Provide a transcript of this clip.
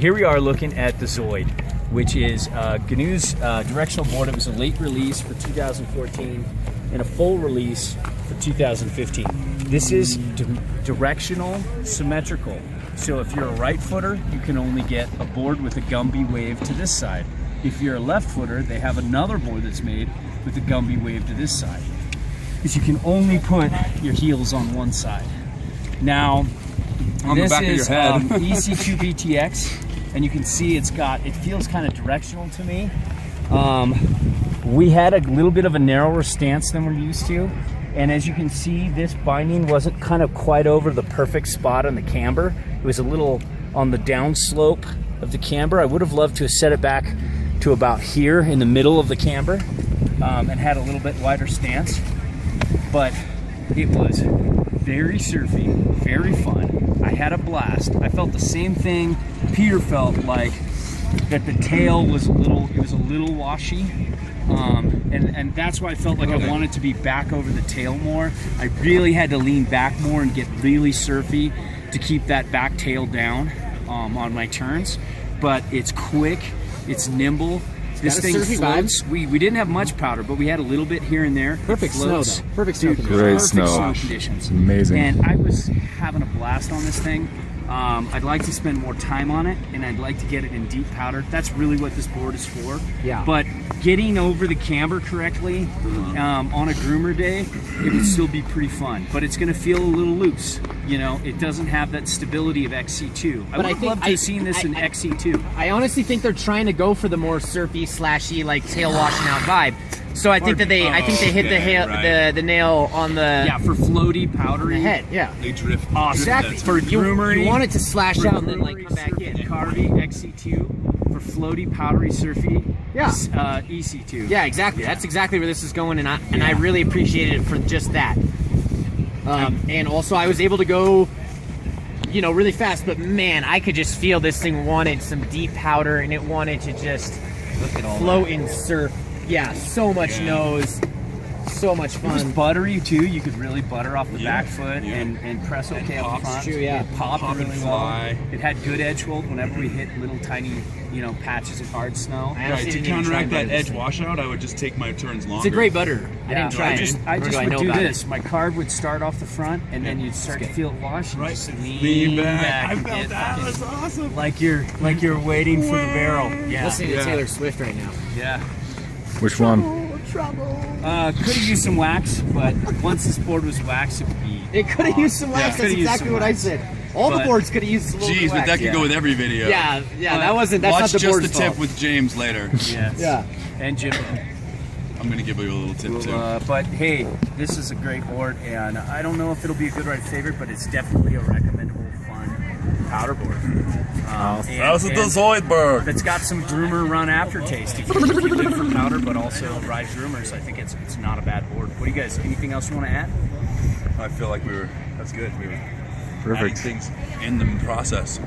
here we are looking at the Zoid, which is Gnu's directional board. It was a late release for 2014 and a full release for 2015. This is directional symmetrical. So if you're a right footer, you can only get a board with a Gumby wave to this side. If you're a left footer, they have another board that's made with a Gumby wave to this side. Because you can only put your heels on one side. Now, on the back of your head. EC2 BTX, and you can see it feels kind of directional to me. We had a little bit of a narrower stance than we're used to, and as you can see, this binding wasn't kind of quite over the perfect spot on the camber. It was a little on the downslope of the camber. I would have loved to have set it back to about here in the middle of the camber and had a little bit wider stance, but it was very surfy, very fun. I had a blast. I felt the same thing Peter felt, like that the tail was a little washy. And that's why I felt like I wanted to be back over the tail more. I really had to lean back more and get really surfy to keep that back tail down on my turns. But it's quick, it's nimble. This thing floats. We didn't have much powder, but we had a little bit here and there. Perfect snow, though. Perfect snow conditions. Great snow conditions. Amazing. And I was having a blast on this thing. I'd like to spend more time on it, and I'd like to get it in deep powder. That's really what this board is for. Yeah. But getting over the camber correctly on a groomer day, it would still be pretty fun. But it's going to feel a little loose. You know, it doesn't have that stability of XC2. I would have loved to have seen this in XC2. I honestly think they're trying to go for the more surfy, slashy, like tail washing out vibe. So I think that they hit the nail on the for floaty, powdery head. Yeah, they drift. Exactly. For groomery, you want it to slash out and then like come back in. Carvy XC2 for floaty, powdery, surfy. Yeah. EC2. Yeah, exactly. Yeah. That's exactly where this is going, and I really appreciated it for just that. And also I was able to go, you know, really fast. But man, I could just feel this thing wanted some deep powder, and it wanted to just float and surf. Yeah, so much nose, so much fun. It was buttery too. You could really butter off the back foot and press okay up front. True, yeah. It popped really well. It had good edge hold whenever we hit little tiny, you know, patches of hard snow. To counteract that edge washout, I would just take my turns longer. It's a great butter. I didn't try it. I just would do this. My carb would start off the front, and then you'd start to feel it wash. And just lean back. I felt that. That was awesome. Like you're waiting for the barrel. Yeah. Listening to Taylor Swift right now. Yeah. Which one? Could have used some wax, but once this board was waxed, it would be. It could have used some wax. That's exactly what I said. All the boards could have used a little bit of wax. But that could go with every video. Yeah, that's not the board's fault. Watch Just the Tip with James later. Yes. Yeah. And Jim. I'm gonna give you a little tip too. But hey, this is a great board, and I don't know if it'll be a good ride favorite, but it's definitely a recommendable, fun powder board. How's the Zoid board? It's got some groomer run aftertaste. If you live for powder, but also ride groomers, I think it's not a bad board. What do you guys? Anything else you want to add? I feel like that's good. We were perfect adding things in the process.